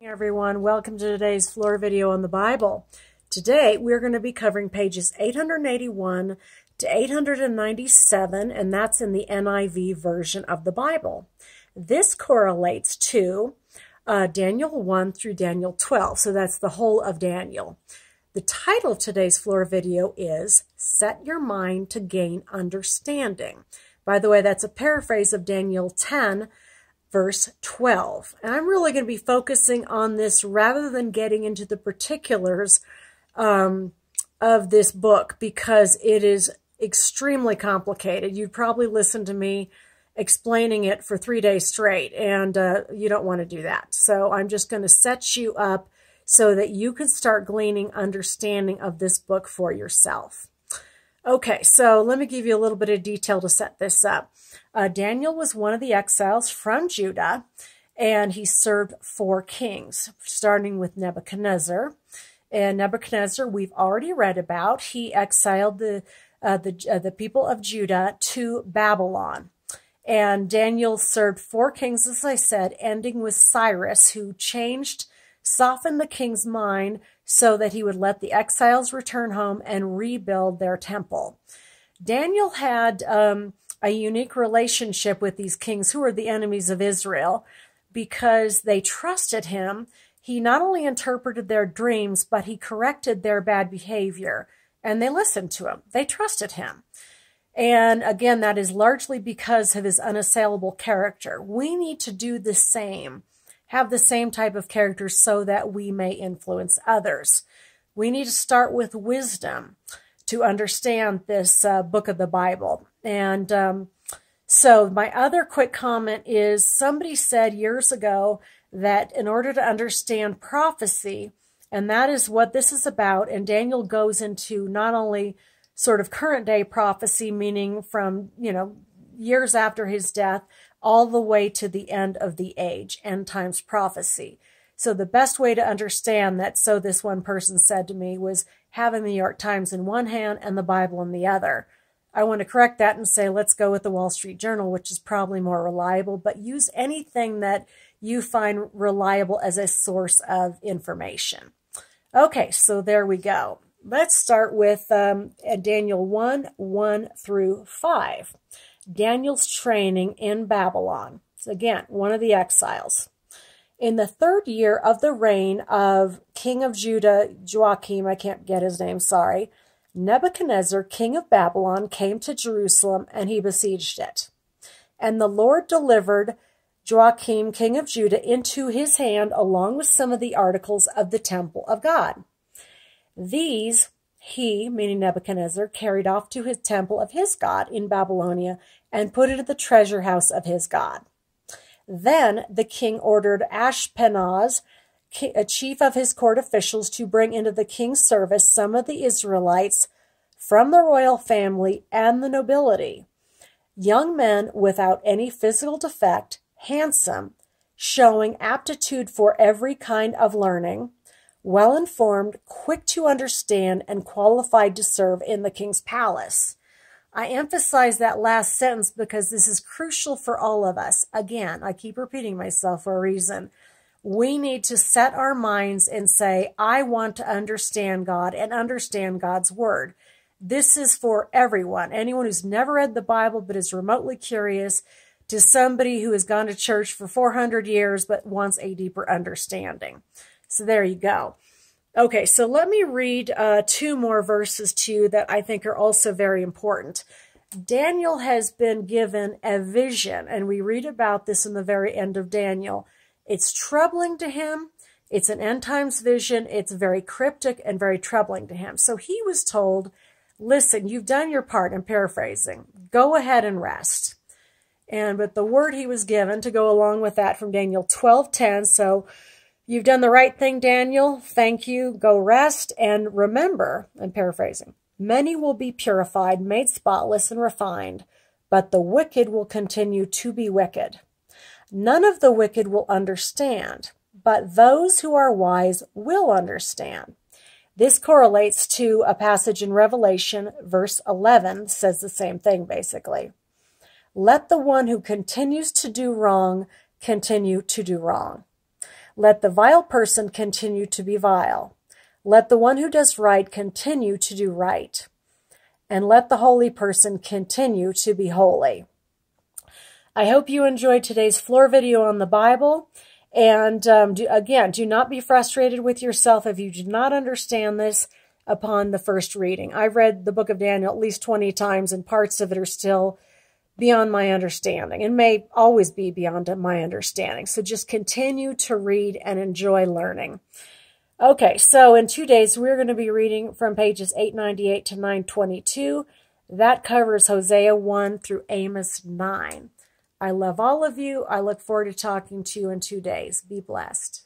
Everyone, welcome to today's floor video on the Bible. Today we're going to be covering pages 881 to 897, and that's in the NIV version of the Bible. This correlates to Daniel 1 through Daniel 12, so that's the whole of Daniel. The title of today's floor video is Set Your Mind to Gain Understanding. By the way, that's a paraphrase of Daniel 10, verse 12. And I'm really going to be focusing on this rather than getting into the particulars of this book because it is extremely complicated. You'd probably listen to me explaining it for 3 days straight, and you don't want to do that. So I'm just going to set you up so that you can start gleaning understanding of this book for yourself. Okay, so let me give you a little bit of detail to set this up. Daniel was one of the exiles from Judah, and he served 4 kings, starting with Nebuchadnezzar. And Nebuchadnezzar, we've already read about. He exiled the people of Judah to Babylon. And Daniel served 4 kings, as I said, ending with Cyrus, who softened the king's mind so that he would let the exiles return home and rebuild their temple. Daniel had a unique relationship with these kings who were the enemies of Israel because they trusted him. He not only interpreted their dreams, but he corrected their bad behavior, and they listened to him. They trusted him. And again, that is largely because of his unassailable character. We need to do the same, have the same type of character so that we may influence others. We need to start with wisdom to understand this book of the Bible. And so my other quick comment is somebody said years ago that in order to understand prophecy, and that is what this is about, and Daniel goes into not only sort of current day prophecy, meaning from, years after his death, all the way to the end of the age, end times prophecy. So the best way to understand that, so this one person said to me, was having the New York Times in one hand and the Bible in the other. I want to correct that and say, let's go with the Wall Street Journal, which is probably more reliable, but use anything that you find reliable as a source of information. Okay, so there we go. Let's start with Daniel 1 through 5. Daniel's training in Babylon. So again, one of the exiles. In the 3rd year of the reign of king of Judah, Joachim, I can't get his name, sorry, Nebuchadnezzar, king of Babylon, came to Jerusalem, and he besieged it. And the Lord delivered Joachim, king of Judah, into his hand, along with some of the articles of the temple of God. These he, meaning Nebuchadnezzar, carried off to his temple of his God in Babylonia and put it at the treasure house of his God. Then the king ordered Ashpenaz, a chief of his court officials, to bring into the king's service some of the Israelites from the royal family and the nobility, young men without any physical defect, handsome, showing aptitude for every kind of learning, well-informed, quick to understand, and qualified to serve in the king's palace. I emphasize that last sentence because this is crucial for all of us. Again, I keep repeating myself for a reason. We need to set our minds and say, I want to understand God and understand God's word. This is for everyone. Anyone who's never read the Bible but is remotely curious, to somebody who has gone to church for 400 years but wants a deeper understanding. So there you go. Okay, so let me read 2 more verses to you that I think are also very important. Daniel has been given a vision, and we read about this in the very end of Daniel. It's troubling to him. It's an end times vision. It's very cryptic and very troubling to him. So he was told, listen, you've done your part. I'm paraphrasing. Go ahead and rest. But the word he was given to go along with that from Daniel 12:10, so you've done the right thing, Daniel. Thank you. Go rest. And remember, I'm paraphrasing, many will be purified, made spotless, and refined, but the wicked will continue to be wicked. None of the wicked will understand, but those who are wise will understand. This correlates to a passage in Revelation, verse 11, says the same thing, basically. Let the one who continues to do wrong continue to do wrong. Let the vile person continue to be vile. Let the one who does right continue to do right. And let the holy person continue to be holy. I hope you enjoyed today's floor video on the Bible. And do not be frustrated with yourself if you do not understand this upon the first reading. I've read the book of Daniel at least 20 times, and parts of it are still beyond my understanding and may always be beyond my understanding. So just continue to read and enjoy learning. Okay, so in 2 days, we're going to be reading from pages 898 to 922. That covers Hosea 1 through Amos 9. I love all of you. I look forward to talking to you in 2 days. Be blessed.